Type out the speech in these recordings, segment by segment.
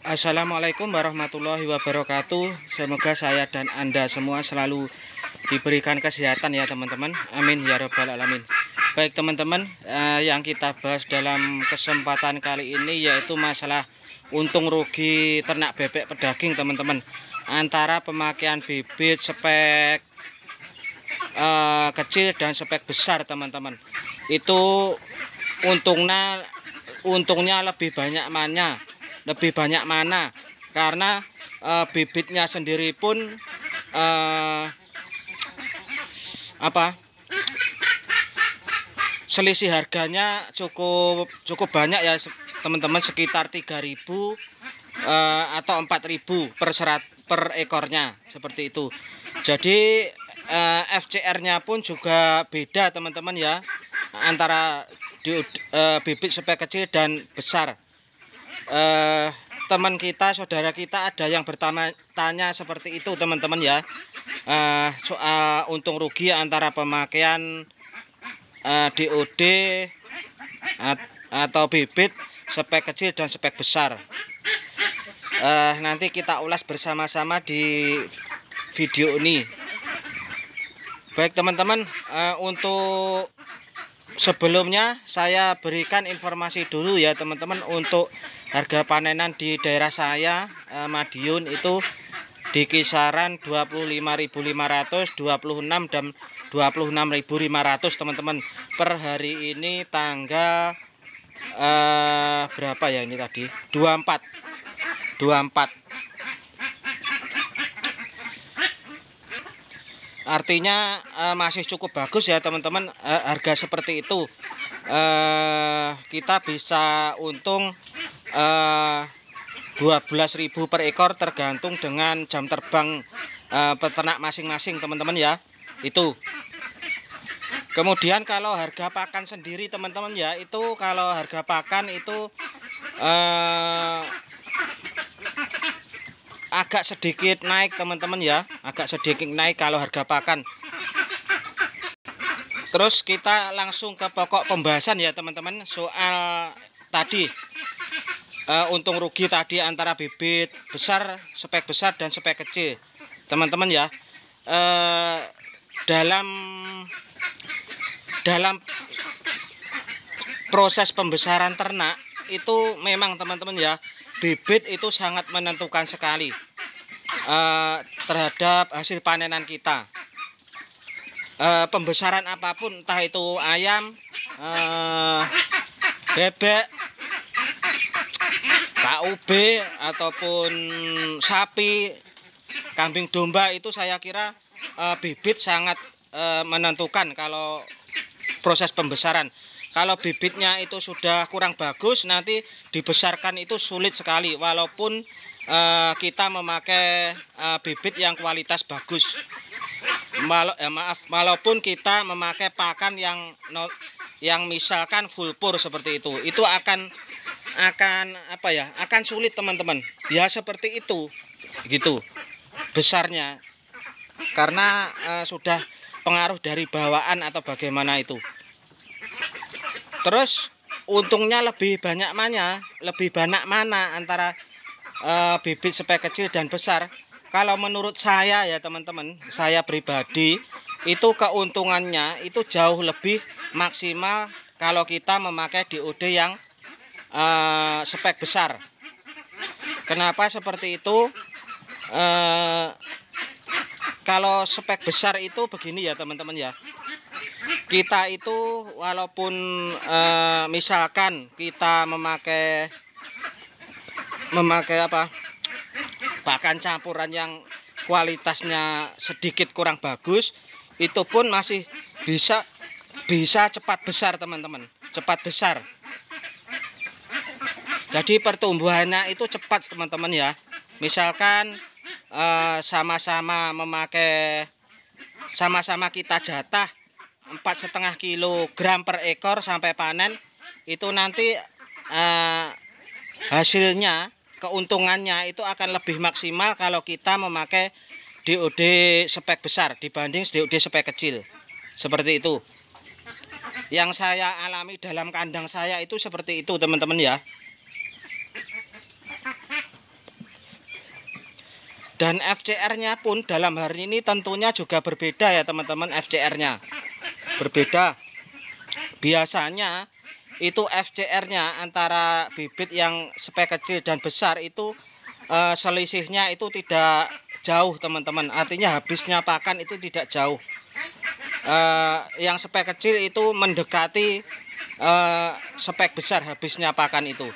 Assalamualaikum warahmatullahi wabarakatuh. Semoga saya dan Anda semua selalu diberikan kesehatan ya teman-teman. Amin ya robbal alamin. Baik teman-teman, yang kita bahas dalam kesempatan kali ini yaitu masalah untung rugi ternak bebek pedaging teman-teman. Antara pemakaian bibit spek kecil dan spek besar teman-teman. Itu untungnya lebih banyak mana karena bibitnya sendiri pun selisih harganya cukup banyak ya teman-teman, sekitar 3.000 atau 4.000 per ekornya seperti itu. Jadi FCR-nya pun juga beda teman-teman ya, antara bibit spek kecil dan besar. Teman kita, saudara kita ada yang bertanya seperti itu teman-teman ya, soal untung rugi antara pemakaian DOD atau bibit spek kecil dan spek besar. Nanti kita ulas bersama-sama di video ini. Baik teman-teman, untuk sebelumnya saya berikan informasi dulu ya teman-teman. Untuk harga panenan di daerah saya, Madiun, itu di kisaran 25.500, 26 dan 26.500 teman-teman. Per hari ini tanggal berapa ya ini tadi? 24. Artinya masih cukup bagus ya teman-teman, harga seperti itu. Kita bisa untung 12.000 per ekor, tergantung dengan jam terbang peternak masing-masing teman-teman ya. Itu. Kemudian kalau harga pakan sendiri teman-teman ya, itu kalau harga pakan itu agak sedikit naik teman-teman ya, agak sedikit naik kalau harga pakan. Terus kita langsung ke pokok pembahasan ya teman-teman, soal tadi untung rugi tadi antara bibit besar, spek besar dan spek kecil teman-teman ya. Dalam proses pembesaran ternak itu memang teman-teman ya, bibit itu sangat menentukan sekali terhadap hasil panenan kita. Pembesaran apapun, entah itu ayam, bebek, KUB, ataupun sapi, kambing domba, itu saya kira bibit sangat menentukan kalau proses pembesaran. Kalau bibitnya itu sudah kurang bagus, nanti dibesarkan itu sulit sekali, walaupun kita memakai bibit yang kualitas bagus. Walaupun kita memakai pakan yang misalkan full pur seperti itu akan sulit teman-teman. Ya seperti itu gitu besarnya, karena sudah pengaruh dari bawaan atau bagaimana itu. Terus untungnya lebih banyak mana antara bibit spek kecil dan besar? Kalau menurut saya ya teman-teman, saya pribadi itu keuntungannya itu jauh lebih maksimal kalau kita memakai DOD yang spek besar. Kenapa seperti itu? Kalau spek besar itu begini ya teman-teman ya, kita itu walaupun misalkan kita memakai pakan campuran yang kualitasnya sedikit kurang bagus, itu pun masih bisa cepat besar teman-teman, cepat besar. Jadi pertumbuhannya itu cepat teman-teman ya. Misalkan sama-sama kita jatah 4,5 kilogram per ekor sampai panen, itu nanti hasilnya, keuntungannya itu akan lebih maksimal kalau kita memakai DOD spek besar dibanding DOD spek kecil. Seperti itu. Yang saya alami dalam kandang saya itu seperti itu teman-teman ya. Dan FCR-nya pun dalam hari ini tentunya juga berbeda ya teman-teman. FCR-nya berbeda. Biasanya itu FCR-nya antara bibit yang spek kecil dan besar itu selisihnya itu tidak jauh teman-teman. Artinya habisnya pakan itu tidak jauh. Yang spek kecil itu mendekati spek besar habisnya pakan itu.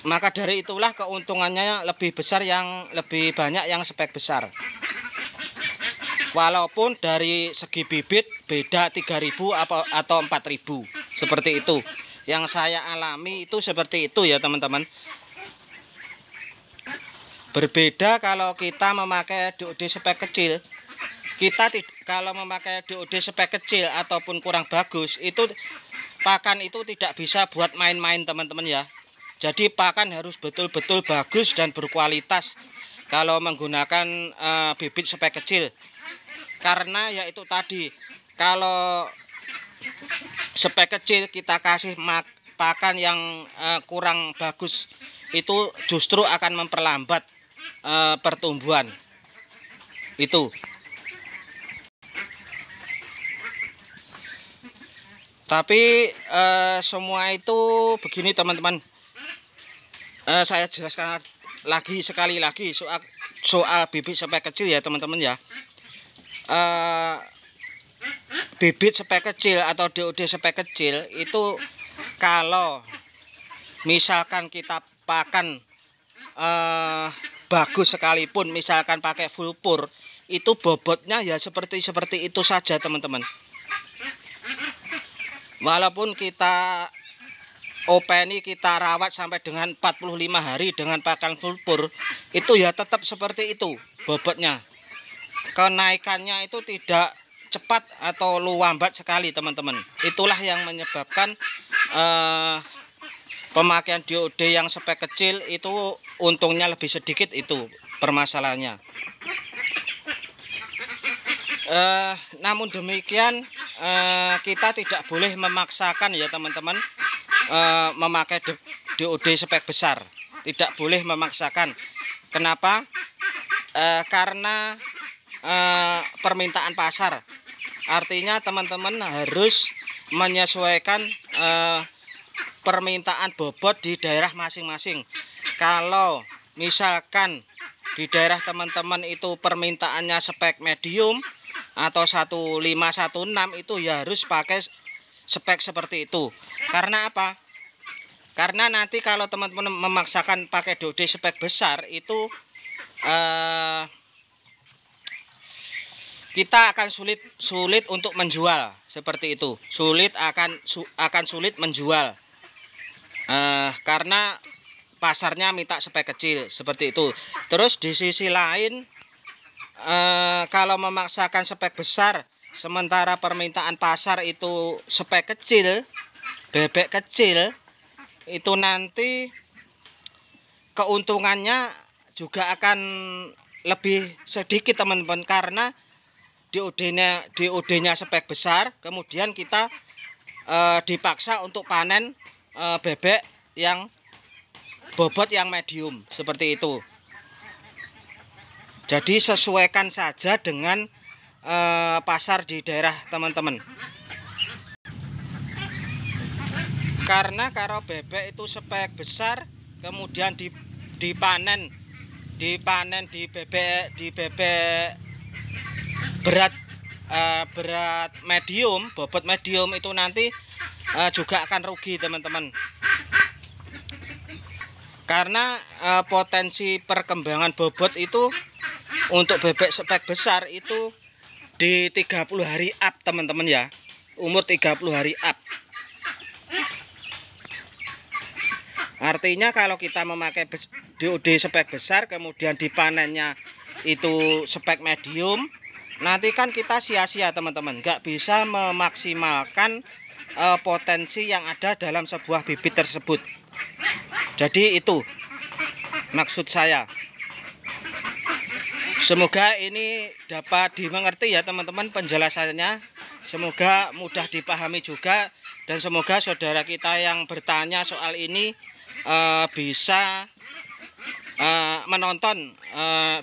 Maka dari itulah keuntungannya lebih besar, yang lebih banyak yang spek besar. Walaupun dari segi bibit beda 3.000 atau 4.000 seperti itu. Yang saya alami itu seperti itu ya teman-teman. Berbeda kalau kita memakai DOD spek kecil. Kalau memakai DOD spek kecil ataupun kurang bagus, itu pakan itu tidak bisa buat main-main teman-teman ya. Jadi pakan harus betul-betul bagus dan berkualitas kalau menggunakan bibit spek kecil. Karena ya itu tadi, kalau spek kecil kita kasih pakan yang kurang bagus, itu justru akan memperlambat pertumbuhan. Itu. Tapi semua itu begini teman-teman. Saya jelaskan sekali lagi soal bibit spek kecil ya teman-teman ya. Bibit spek kecil atau DOD spek kecil itu kalau misalkan kita pakan bagus sekalipun, misalkan pakai full pur, itu bobotnya ya seperti itu saja teman-teman. Walaupun kita openi, kita rawat sampai dengan 45 hari dengan pakan full pur, itu ya tetap seperti itu bobotnya. Kenaikannya itu tidak cepat atau lambat sekali teman-teman. Itulah yang menyebabkan pemakaian DOD yang spek kecil itu untungnya lebih sedikit, itu permasalahannya. Namun demikian kita tidak boleh memaksakan ya teman-teman memakai DOD spek besar. Tidak boleh memaksakan. Kenapa? Karena permintaan pasar. Artinya teman-teman harus menyesuaikan permintaan bobot di daerah masing-masing. Kalau misalkan di daerah teman-teman itu permintaannya spek medium atau 1516, itu ya harus pakai spek seperti itu. Karena apa? Karena nanti kalau teman-teman memaksakan pakai DOD spek besar, itu kita akan sulit untuk menjual seperti itu. Akan sulit menjual karena pasarnya minta spek kecil seperti itu. Terus di sisi lain, kalau memaksakan spek besar sementara permintaan pasar itu spek kecil, bebek kecil, itu nanti keuntungannya juga akan lebih sedikit teman-teman, karena DOD-nya spek besar, kemudian kita dipaksa untuk panen bebek yang bobot yang medium seperti itu. Jadi sesuaikan saja dengan pasar di daerah teman-teman. Karena kalau bebek itu spek besar, kemudian dipanen di bebek berat medium, bobot medium, itu nanti juga akan rugi teman-teman. Karena potensi perkembangan bobot itu untuk bebek spek besar itu di 30 hari up teman-teman ya. Umur 30 hari up. Artinya kalau kita memakai DOD spek besar kemudian dipanennya itu spek medium, nanti kan kita sia-sia teman-teman, nggak bisa memaksimalkan potensi yang ada dalam sebuah bibit tersebut. Jadi itu maksud saya. Semoga ini dapat dimengerti ya teman-teman penjelasannya. Semoga mudah dipahami juga, dan semoga saudara kita yang bertanya soal ini bisa menonton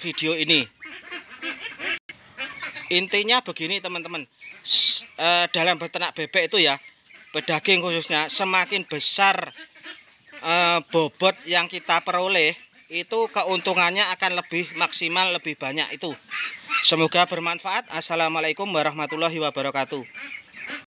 video ini. Intinya begini teman-teman, dalam beternak bebek itu ya, pedaging khususnya, semakin besar bobot yang kita peroleh, itu keuntungannya akan lebih maksimal, lebih banyak itu. Semoga bermanfaat. Assalamualaikum warahmatullahi wabarakatuh.